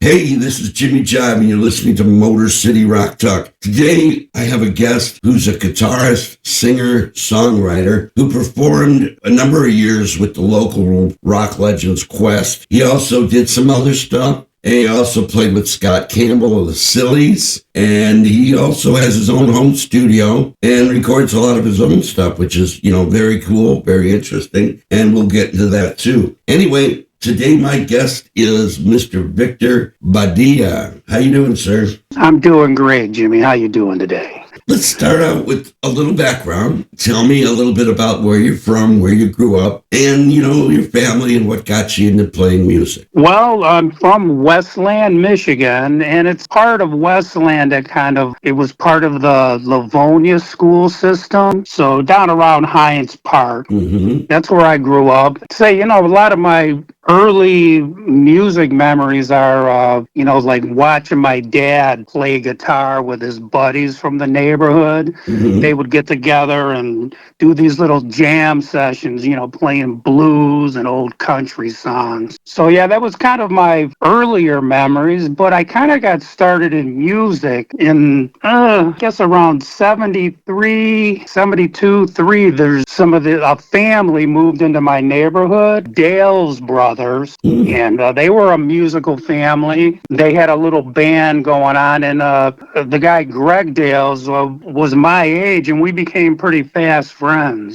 Hey, this is Jimmy Jive, and you're listening to Motor City Rock Talk. Today, I have a guest who's a guitarist, singer, songwriter, who performed a number of years with the local rock legends Quest. He also did some other stuff. And he also played with Scott Cambell of the Sillies. And he also has his own home studio and records a lot of his own stuff, which is, very cool, very interesting. And we'll get into that too. Anyway, today my guest is Mr. Victor Badia. How you doing, sir? I'm doing great, Jimmy. How you doing today? Let's start out with a little background. Tell me a little bit about where you're from, where you grew up, and, your family and what got you into playing music. Well, I'm from Westland, Michigan, and it's part of Westland that it was part of the Livonia school system. So down around Hines Park, That's where I grew up. A lot of my early music memories are, like watching my dad play guitar with his buddies from the neighborhood. They would get together and do these little jam sessions, playing blues and old country songs. So yeah, that was kind of my earlier memories, but I kind of got started in music in, I guess around 73, 72, 3. There's a family moved into my neighborhood, Dale's brothers, and they were a musical family. They had a little band going on, and the guy Greg Dales was my age, and we became pretty fast friends.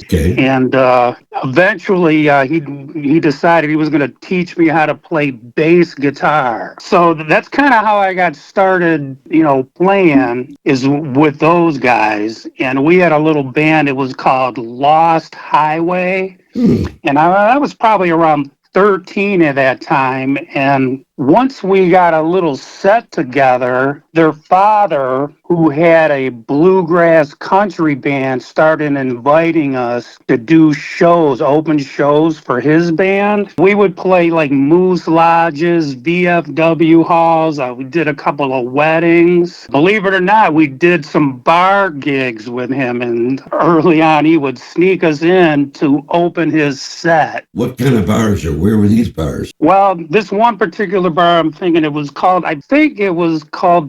Okay. And eventually he decided he was going to teach me how to play bass guitar. So that's kind of how I got started, playing, is with those guys. And we had a little band. It was called Lost Highway. And I was probably around 13 at that time, and once we got a little set together, their father, who had a bluegrass country band, started inviting us to do shows, open shows for his band. We would play like Moose Lodges, VFW halls. We did a couple of weddings. Believe it or not, we did some bar gigs with him, and early on he would sneak us in to open his set. What kind of bars, or where were these bars? Well, this one particular bar, I'm thinking it was called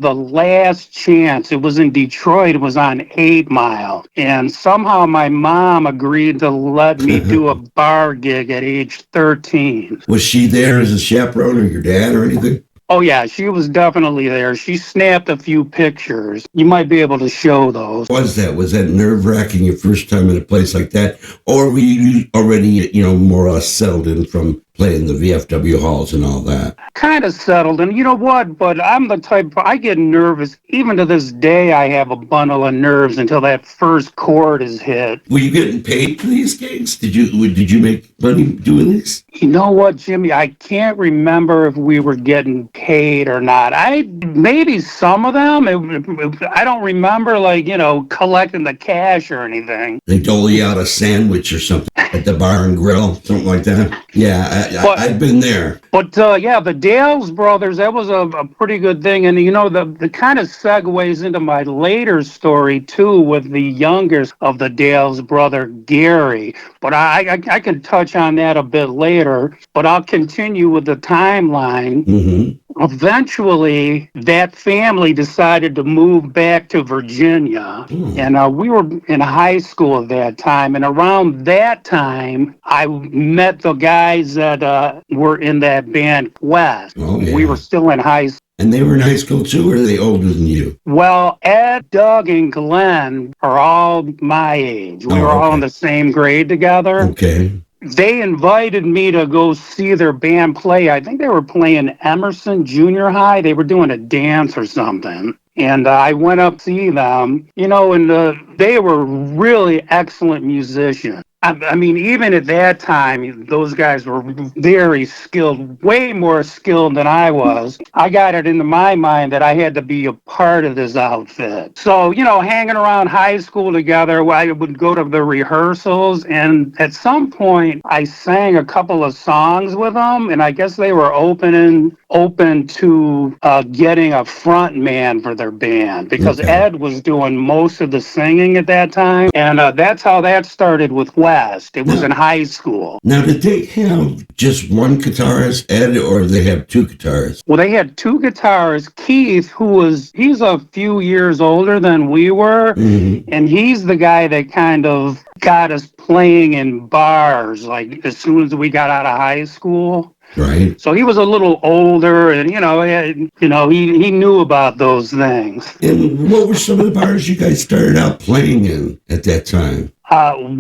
The Last Chance. It was in Detroit. It was on 8 Mile. And somehow my mom agreed to let me do a bar gig at age 13. Was she there as a chaperone, or your dad, or anything? Oh, yeah, she was definitely there. She snapped a few pictures. You might be able to show those. Was that nerve-wracking your first time in a place like that? Or were you already, more or less settled in from playing the VFW halls and all that? Kind of settled. And you know what? But I'm the type, I get nervous. Even to this day, I have a bundle of nerves until that first chord is hit. Were you getting paid for these gigs? Did you make money doing these? You know what, Jimmy? I can't remember if we were getting paid or not. Maybe some of them. I don't remember, collecting the cash or anything. They dole you out a sandwich or something at the bar and grill, something like that. Yeah, I've been there. But the Dales brothers, that was a pretty good thing. And the kind of segues into my later story too, with the youngest of the Dales brother, Gary. But I can touch on that a bit later. But I'll continue with the timeline. Eventually, that family decided to move back to Virginia. And we were in high school at that time. And around that time, I met the guys that were in that band Quest. Oh, yeah. We were still in high school. And they were in high school too, or are they older than you? Well, Ed, Doug, and Glenn are all my age. We were all in the same grade together. Okay. They invited me to go see their band play. I think they were playing Emerson Junior High. They were doing a dance or something. And I went up to see them, and they were really excellent musicians. I mean, even at that time, those guys were very skilled, way more skilled than I was. I got it into my mind that I had to be a part of this outfit. So, hanging around high school together, I would go to the rehearsals, and at some point, I sang a couple of songs with them, and I guess they were open to getting a front man for their band, because Ed was doing most of the singing at that time, and that's how that started with West. West. It was in high school. Now, did they have just one guitarist, Ed, or did they have two guitarists? Well, they had two guitarists. Keith, he's a few years older than we were, and he's the guy that kind of got us playing in bars, like as soon as we got out of high school. Right. So he was a little older, and he knew about those things. And what were some of the bars you guys started out playing in at that time?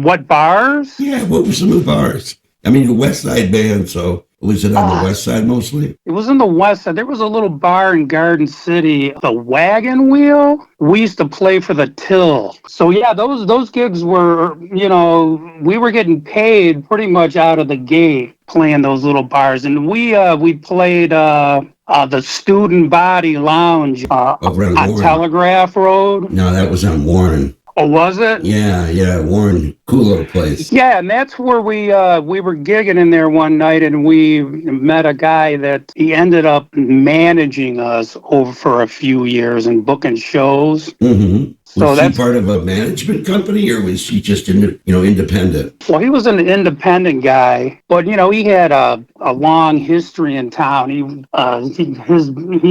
What bars? Yeah, what were some of the bars? I mean, the West Side Band, so was it on the West Side mostly? It was in the West Side. There was a little bar in Garden City, the Wagon Wheel. We used to play for the Till. So yeah, those gigs were, we were getting paid pretty much out of the gate playing those little bars. And we played the Student Body Lounge on Telegraph Road. No, that was on Warren. Oh, was it? Yeah, Warren, cool little place. Yeah, and that's where we were gigging in there one night, and we met a guy that he ended up managing us over for a few years and booking shows. Mm-hmm. Was he part of a management company, or was he just independent? Well, he was an independent guy, but he had a long history in town. He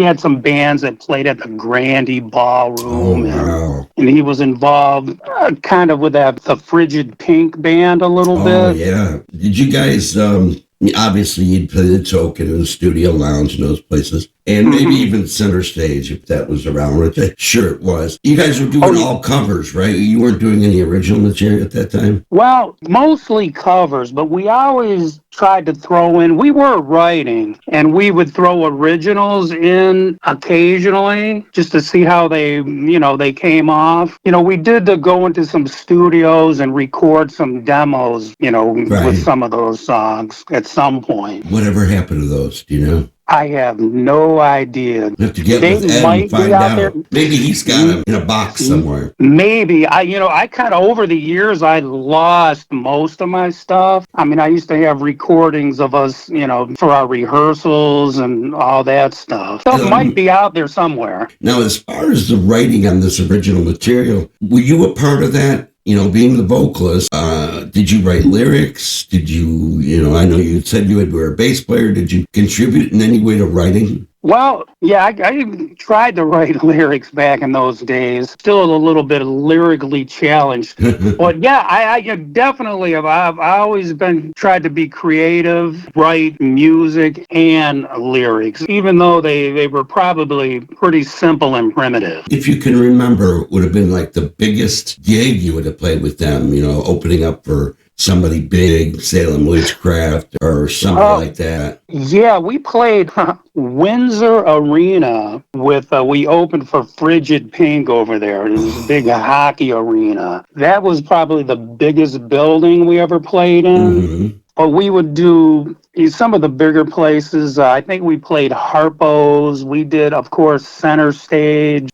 had some bands that played at the Grandy Ballroom. Oh, wow. And he was involved kind of with the Frigid Pink band a little bit. Oh, yeah. Did you guys, obviously you'd play the Token in the Studio Lounge and those places, and maybe even Center Stage if that was around, which sure it was. You guys were doing all covers, right? You weren't doing any original material at that time? Well, mostly covers, but we always tried to throw in, we were writing, and we would throw originals in occasionally just to see how they came off. We did go into some studios and record some demos, with some of those songs at some point. Whatever happened to those, do you know? I have no idea. You have to get with Ed and find out. Maybe he's got them in a box somewhere. Maybe. I kind of, over the years, I lost most of my stuff. I mean, I used to have recordings of us, for our rehearsals and all that stuff. Stuff might be out there somewhere. Now, as far as the writing on this original material, were you a part of that? Being the vocalist, did you write lyrics? Did you, I know you said you were a bass player. Did you contribute in any way to writing? Well, yeah, I tried to write lyrics back in those days. Still a little bit lyrically challenged. But yeah, I definitely have. I've always tried to be creative, write music and lyrics, even though they were probably pretty simple and primitive. If you can remember, would have been like the biggest gig you would have played with them, opening up for somebody big, Salem Witchcraft or something like that. Yeah, we played Windsor Arena we opened for Frigid Pink over there. It was a big hockey arena. That was probably the biggest building we ever played in. Mm-hmm. But we would do some of the bigger places. I think we played Harpo's. We did, of course, Center Stage,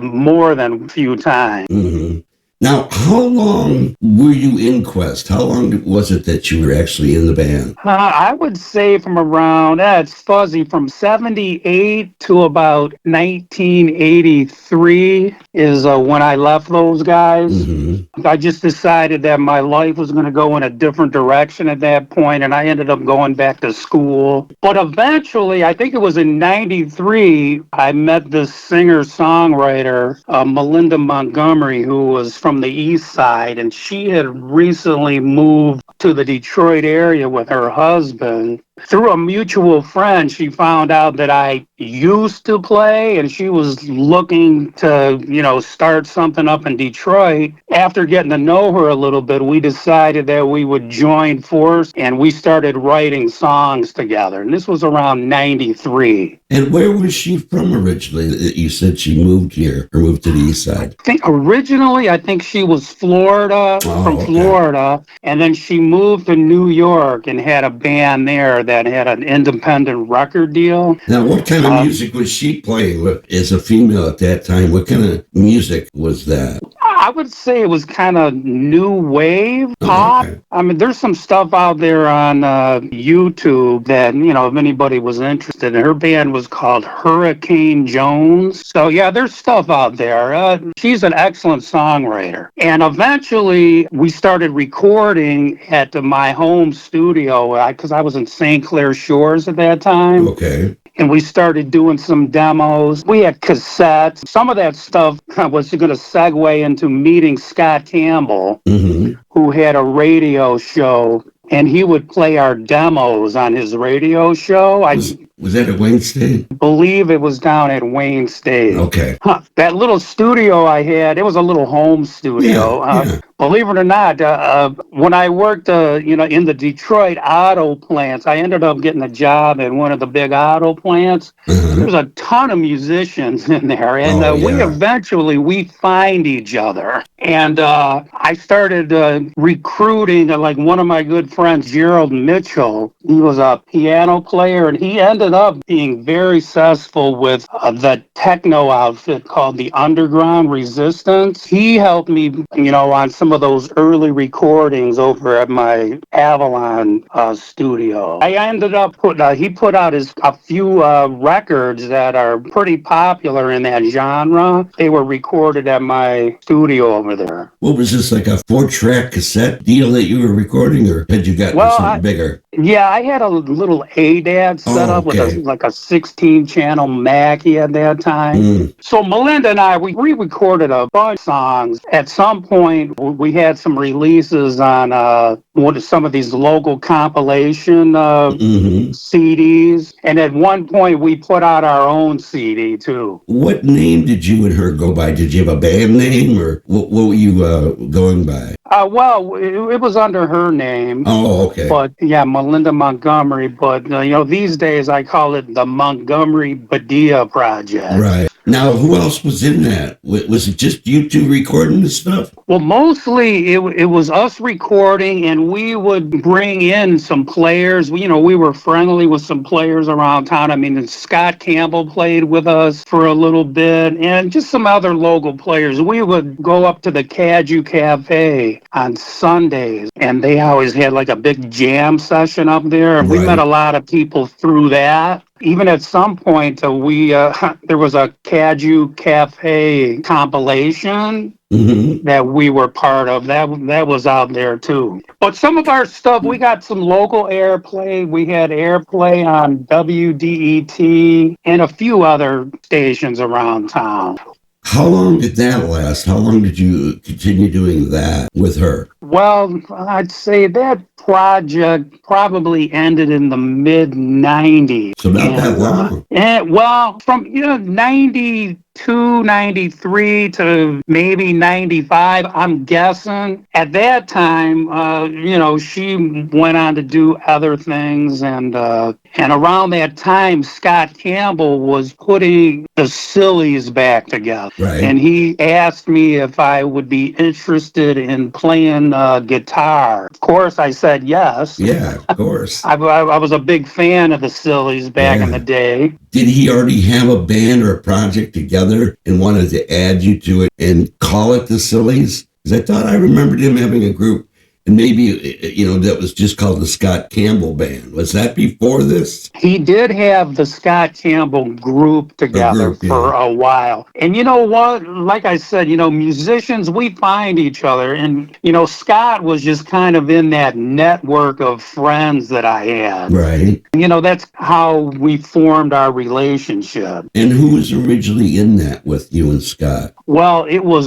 more than a few times. Mm-hmm. Now, how long were you in Quest? How long was it that you were actually in the band? I would say from around, it's fuzzy, from 78 to about 1983 is when I left those guys. Mm-hmm. I just decided that my life was going to go in a different direction at that point, and I ended up going back to school. But eventually, I think it was in 93, I met this singer-songwriter, Melinda Montgomery, who was from the East Side, and she had recently moved to the Detroit area with her husband. Through a mutual friend, she found out that I used to play, and she was looking to, start something up in Detroit. After getting to know her a little bit, we decided that we would join force, and we started writing songs together. And this was around 93. And where was she from originally? You said she moved here, or moved to the East Side. I think she was Florida, Florida, and then she moved to New York and had a band there that had an independent record deal. Now, what kind of music was she playing as a female at that time? What kind of music was that? I would say it was kind of new wave pop. Okay. I mean, there's some stuff out there on YouTube that, if anybody was interested. Her band was called Hurricane Jones. So, yeah, there's stuff out there. She's an excellent songwriter. And eventually, we started recording at my home studio because I was in St. Clair Shores at that time. Okay. And we started doing some demos. We had cassettes. Some of that stuff was going to segue into meeting Scott Cambell, who had a radio show, and he would play our demos on his radio show. Was that at Wayne State? Believe it was down at Wayne State. Okay. That little studio I had, it was a little home studio. Yeah. Believe it or not, when I worked, in the Detroit auto plants, I ended up getting a job in one of the big auto plants. There's a ton of musicians in there, and we find each other. And I started recruiting, like one of my good friends, Gerald Mitchell. He was a piano player, and he ended up being very successful with the techno outfit called the Underground Resistance. He helped me, on some of those early recordings over at my Avalon studio. I ended up he put out a few records that are pretty popular in that genre. They were recorded at my studio over there. What was this, like a 4-track cassette deal that you were recording, or had you gotten something bigger? Yeah, I had a little ADAT set up with a 16-channel Mackie at that time. So Melinda and I, we re-recorded a bunch of songs. At some point, we had some releases on some of these local compilation CDs. And at one point, we put out our own CD, too. What name did you and her go by? Did you have a band name, or what were you going by? Well, it was under her name. Oh, okay. But, yeah, Melinda Montgomery. But, these days I call it the Montgomery Badia Project. Right. Now, who else was in that? Was it just you two recording this stuff? Well, mostly it was us recording, and we would bring in some players. We were friendly with some players around town. I mean, Scott Cambell played with us for a little bit, and just some other local players. We would go up to the Caju Cafe on Sundays, and they always had like a big jam session up there. And we met a lot of people through that. Even at some point, there was a Caju Cafe compilation that we were part of. That was out there too. But some of our stuff, we got some local airplay. We had airplay on WDET and a few other stations around town. How long did that last? How long did you continue doing that with her? Well, I'd say that project probably ended in the mid-90s. So not that long. From 92, 93 to maybe 95, I'm guessing. At that time, she went on to do other things, and around that time, Scott Cambell was putting the Sillies back together. Right. And he asked me if I would be interested in playing guitar. Of course, I said yes. Yeah, of course. I was a big fan of the Sillies back in the day. Did he already have a band or a project together and wanted to add you to it and call it the Sillies? Because I thought I remembered him having a group, and maybe, that was just called the Scott Cambell Band. Was that before this? He did have the Scott Cambell group together for a while. And you know what? Like I said, musicians, we find each other. And, Scott was just kind of in that network of friends that I had. Right. That's how we formed our relationship. And who was originally in that with you and Scott? Well, it was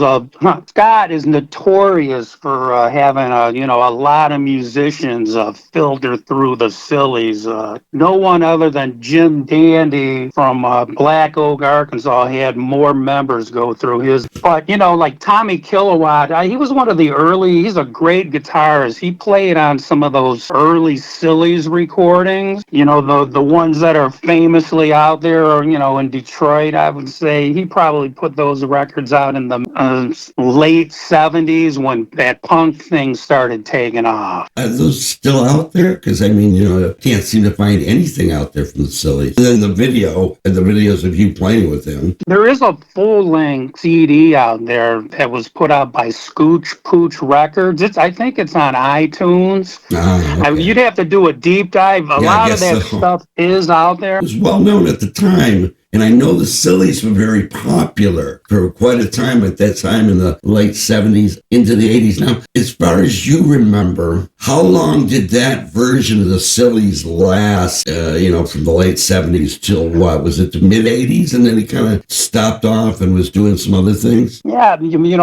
Scott is notorious for having a lot of musicians filter through the Sillies. No one other than Jim Dandy from Black Oak, Arkansas, had more members go through his. But, like Tommy Kilowatt, he was one of the he's a great guitarist. He played on some of those early Sillies recordings, the ones that are famously out there, or, in Detroit, I would say. He probably put those records out in the late 70s when that punk thing started started taking off. Are those still out there? Because, I mean, I can't seem to find anything out there from the Sillies. And then the videos of you playing with them. There is a full-length CD out there that was put out by Scooch Pooch Records. I think it's on iTunes. Okay. You'd have to do a deep dive. A lot of that stuff is out there. It was well known at the time. And I know the Sillies were very popular for quite a time at that time in the late 70s into the 80s. Now, as far as you remember, how long did that version of the Sillies last, from the late 70s till what? Was it the mid 80s? And then he kind of stopped off and was doing some other things? Yeah,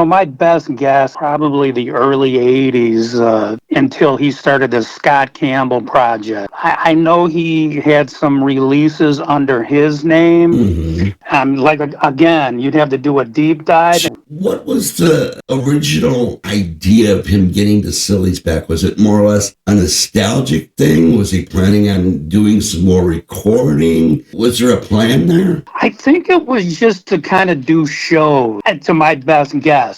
my best guess, probably the early 80s until he started the Scott Cambell project. I know he had some releases under his name. Mm-hmm. Again, you'd have to do a deep dive. What was the original idea of him getting the Sillies back? Was it more or less a nostalgic thing? Was he planning on doing some more recording? Was there a plan there? I think it was just to kind of do shows, to my best guess.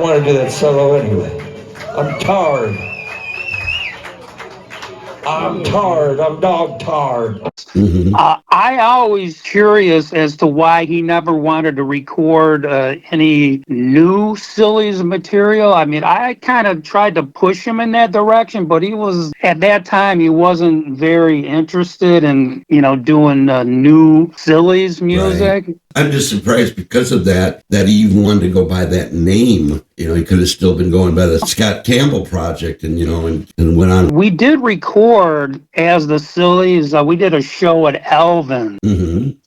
didn't want to do that solo anyway. I'm tired. I'm tired. I'm dog tired. I always curious as to why he never wanted to record any new Sillies material. I mean, I kind of tried to push him in that direction, but he was, at that time, he wasn't very interested in, doing new Sillies music. Right. I'm just surprised because of that he even wanted to go by that name. He could have still been going by the Scott Cambell project and went on. We did record as the Sillies. We did a show at Elvin.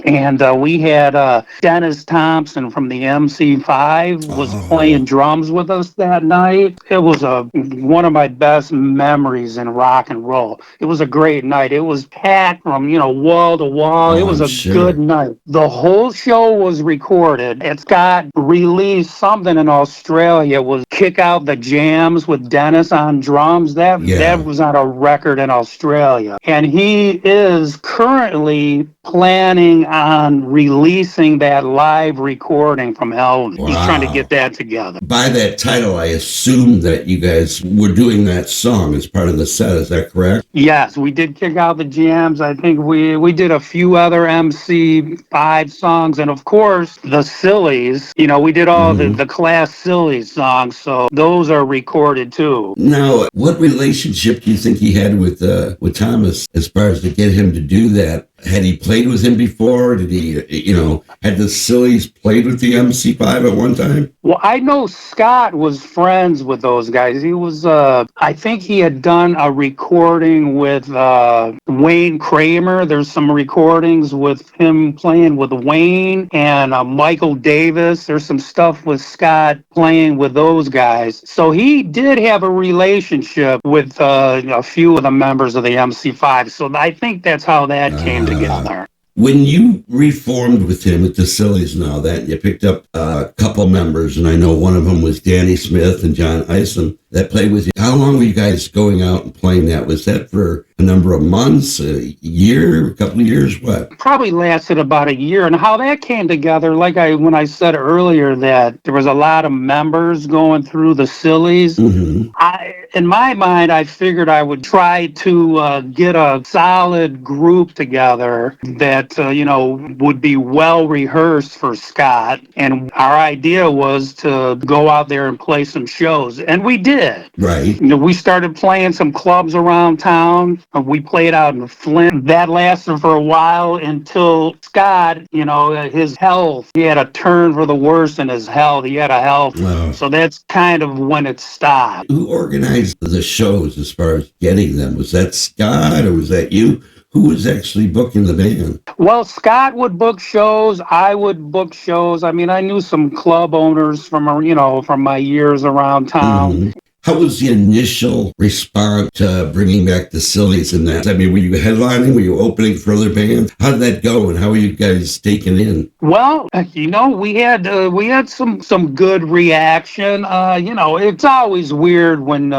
And we had Dennis Thompson from the MC5 was playing drums with us that night. It was one of my best memories in rock and roll. It was a great night. It was packed from, wall to wall. It was a good night. The whole show was recorded, and Scott released something in Australia, was Kick Out the Jams with Dennis on drums. That was on a record in Australia. And he is currently planning on releasing that live recording from Elvin. Wow. He's trying to get that together. By that title, I assume that you guys were doing that song as part of the set. Is that correct? Yes, we did Kick Out the Jams. I think we did a few other MC5 songs, and of course the Sillies. We did all the class Sillies songs, so those are recorded too. Now, what relationship do you think he had with Thomas as far as to get him to do that? Had he played with him before? Did he, had the Sillies played with the MC5 at one time? Well, I know Scott was friends with those guys. He was, I think he had done a recording with Wayne Kramer. There's some recordings with him playing with Wayne and Michael Davis. There's some stuff with Scott playing with those guys. So he did have a relationship with a few of the members of the MC5. So I think that's how that came together. When you reformed with him at the Sillies and all that, you picked up a couple members, and I know one of them was Danny Smith and John Isom that played with you. How long were you guys going out and playing that? Was that for a number of months, a year, a couple of years, what? Probably lasted about a year. And how that came together, when I said earlier that there was a lot of members going through the Sillies, in my mind, I figured I would try to get a solid group together that, would be well rehearsed for Scott. And our idea was to go out there and play some shows. And we did. Right. We started playing some clubs around town. We played out in Flint. That lasted for a while until Scott, his health, he had a turn for the worse in his health. He had a health. Wow. So that's kind of when it stopped. Who organized the shows as far as getting them? Was that Scott or was that you? Who was actually booking the band? Well, Scott would book shows. I would book shows. I mean, I knew some club owners from my years around town. How was the initial response to bringing back the Sillies and that? I mean, were you headlining? Were you opening for other bands? How did that go, and how were you guys taken in? Well, we had some good reaction. It's always weird when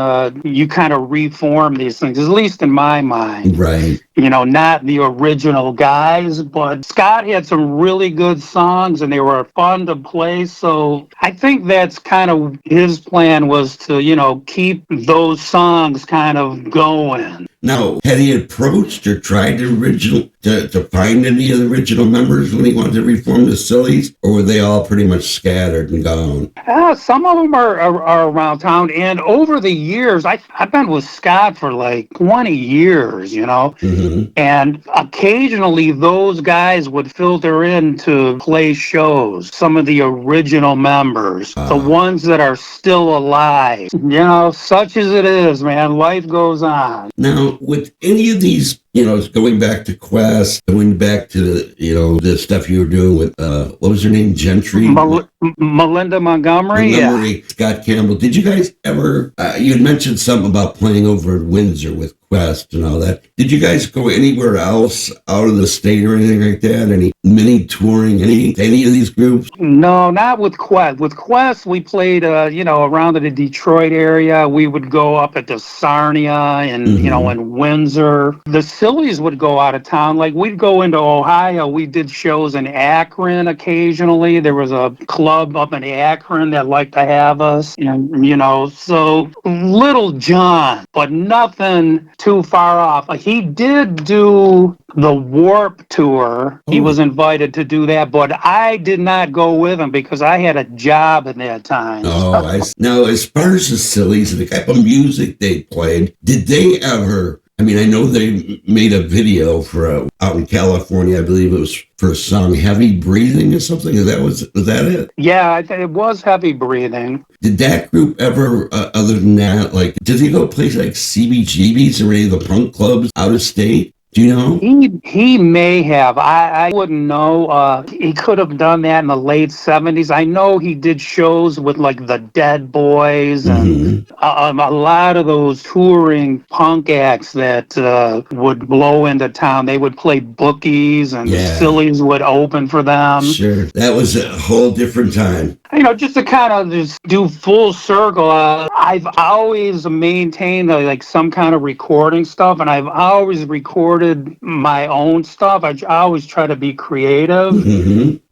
you kind of reform these things, at least in my mind. Right. Not the original guys, but Scott had some really good songs, and they were fun to play. So I think that's kind of his plan, was to, keep those songs kind of going. Now, had he approached or tried to find any of the original members when he wanted to reform the Sillies, or were they all pretty much scattered and gone? Some of them are around town, and over the years, I've been with Scott for like 20 years, and occasionally those guys would filter in to play shows, some of the original members, the ones that are still alive. Such as it is, man, life goes on. Now, with any of these, going back to Quest, going back to the stuff you were doing with, what was her name? Gentry? Melinda Montgomery. Yeah. Scott Cambell. Did you guys ever, you had mentioned something about playing over at Windsor with Quest. Quest and all that. Did you guys go anywhere else out of the state or anything like that? Any mini touring, any of these groups? No, not with Quest. With Quest, we played, around the Detroit area. We would go up at the Sarnia and, in Windsor. The Sillies would go out of town. Like, we'd go into Ohio. We did shows in Akron occasionally. There was a club up in Akron that liked to have us. And, so Little John, but nothing too far off. He did do the Warp Tour. He was invited to do that, but I did not go with him because I had a job at that time. Now, as far as the Sillies and the type of music they played, did they ever... I mean, I know they made a video for out in California. I believe it was for a song, Heavy Breathing or something. Was that it? Yeah, I think it was Heavy Breathing. Did that group ever, other than that, like, did they go places like CBGB's or any of the punk clubs out of state? Do you know? He may have. I wouldn't know. He could have done that in the late 70s. I know he did shows with like the Dead Boys and a lot of those touring punk acts that would blow into town. They would play bookies and Sillies would open for them. Sure. That was a whole different time. Just to kind of just do full circle, I've always maintained like some kind of recording stuff, and I've always recorded my own stuff. I always try to be creative.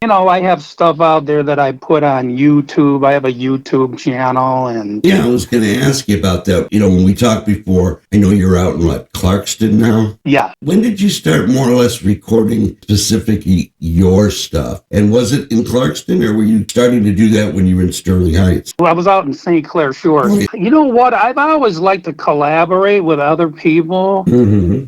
I have stuff out there that I put on YouTube. I have a YouTube channel. And I was going to ask you about that. When we talked before, I know you're out in Clarkston now? Yeah. When did you start more or less recording specifically your stuff? And was it in Clarkston, or were you starting to do that when you were in Sterling Heights? Well, I was out in St. Clair Shores. You know what? I've always liked to collaborate with other people.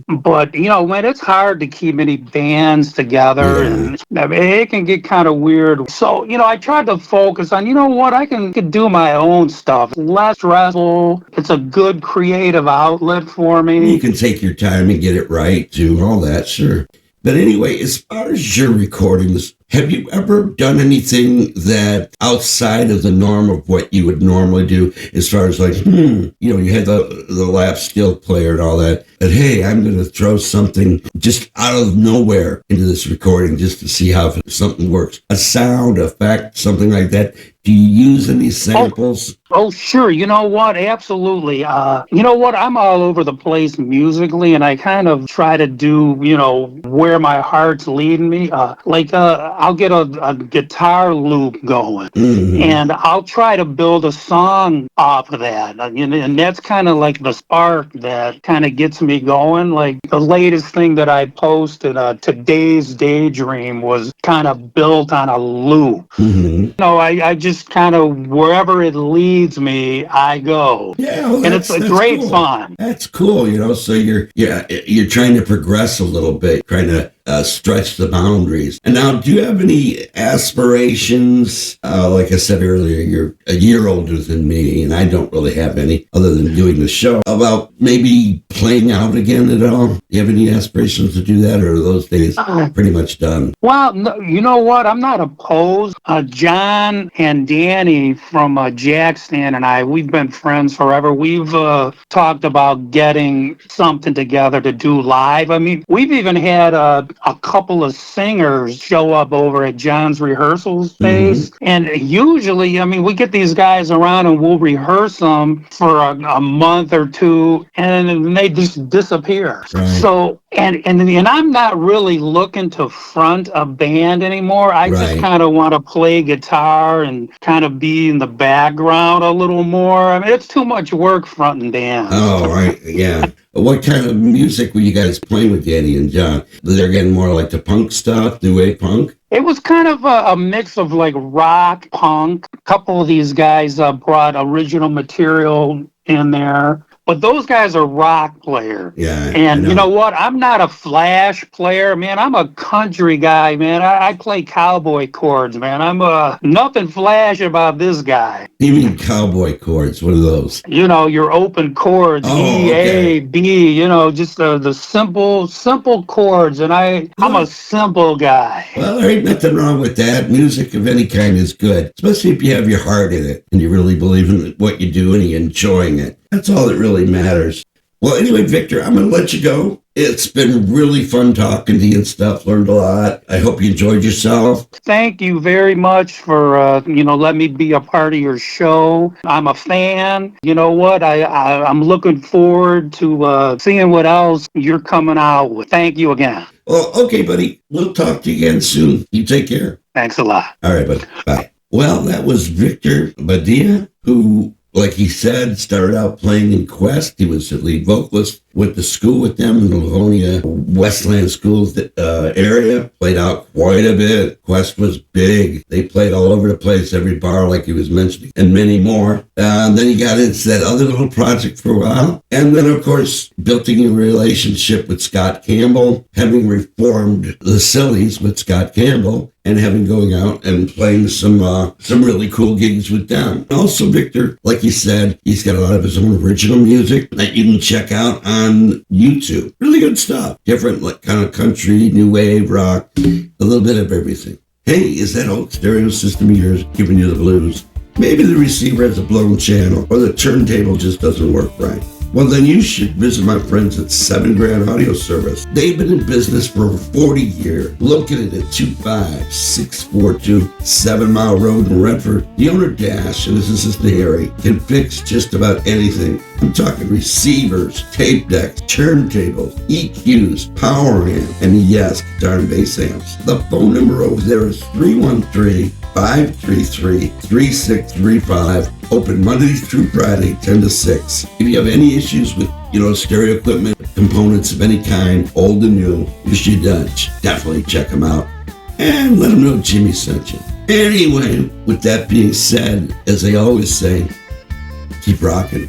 But, when it's hard to keep any bands together, and it can get kind of weird. So, I tried to focus on, I can do my own stuff. Less stressful. It's a good creative outlet for me. You can take your time and get it right, too, all that, sure. But anyway, as far as your recordings, have you ever done anything that outside of the norm of what you would normally do, as far as like, you had the lap steel player and all that, but hey, I'm going to throw something just out of nowhere into this recording just to see how something works. A sound effect, something like that. Do you use any samples? Oh, sure. You know what? Absolutely. You know what? I'm all over the place musically, and I kind of try to do, where my heart's leading me. I'll get a guitar loop going, and I'll try to build a song off of that. And that's kind of like the spark that kind of gets me going. Like the latest thing that I posted, Today's Daydream, was kind of built on a loop. I just kind of, wherever it leads me, I go. Yeah, well, and it's great cool. Fun. That's cool, So you're trying to progress a little bit, trying to stretch the boundaries. And now, do you have any aspirations? Like I said earlier, you're a year older than me, and I don't really have any other than doing the show. About maybe playing out again at all? Do you have any aspirations to do that, or are those days pretty much done? Well, no, you know what? I'm not opposed. John and Danny from Jackson and I, we've been friends forever. We've talked about getting something together to do live. I mean, we've even had a couple of singers show up over at John's rehearsal space. And usually, we get these guys around and we'll rehearse them for a month or two, and then they just disappear. Right. So, and I'm not really looking to front a band anymore. I just kind of want to play guitar and kind of be in the background a little more. It's too much work fronting bands. Oh, right. Yeah. What kind of music were you guys playing with Danny and John? They're getting more like the punk stuff, new wave punk? It was kind of a mix of like rock, punk. A couple of these guys brought original material in there. But those guys are rock players. Yeah. And you know what? I'm not a flash player, man. I'm a country guy, man. I play cowboy chords, man. I'm nothing flash about this guy. You mean cowboy chords? What are those? Your open chords, E, A, B, just the simple chords. And I'm a simple guy. Well, there ain't nothing wrong with that. Music of any kind is good, especially if you have your heart in it and you really believe in what you do and you're enjoying it. That's all that really matters. Well, anyway, Victor, I'm going to let you go. It's been really fun talking to you and stuff. Learned a lot. I hope you enjoyed yourself. Thank you very much for, letting me be a part of your show. I'm a fan. You know what? I'm looking forward to seeing what else you're coming out with. Thank you again. Well, okay, buddy. We'll talk to you again soon. You take care. Thanks a lot. All right, buddy. Bye. Well, that was Victor Badia, who, like he said, started out playing in Quest. He was the lead vocalist, went to school with them in the Livonia Westland Schools area, played out quite a bit. Quest was big. They played all over the place, every bar like he was mentioning, and many more. Then he got into that other little project for a while. And then, of course, building a relationship with Scott Cambell, having reformed the Sillies with Scott Cambell, and having going out and playing some really cool gigs with them. Also, Victor, like he said, he's got a lot of his own original music that you can check out on YouTube. Really good stuff. Different like kind of country, new wave, rock, a little bit of everything. Hey, is that old stereo system of yours giving you the blues? Maybe the receiver has a blown channel or the turntable just doesn't work right. Well, then you should visit my friends at 7 Grand Audio Service. They've been in business for over 40 years, located at 25642 7 Mile Road in Redford. The owner, Dash, and his assistant, Harry, can fix just about anything. I'm talking receivers, tape decks, turntables, EQs, power amp, and yes, guitar and bass amps. The phone number over there is 313-533-3635. Open Mondays through Friday, 10 to 6. If you have any issues with, stereo equipment, components of any kind, old and new, you should definitely check them out. And let them know Jimmy sent you. Anyway, with that being said, as I always say, keep rocking.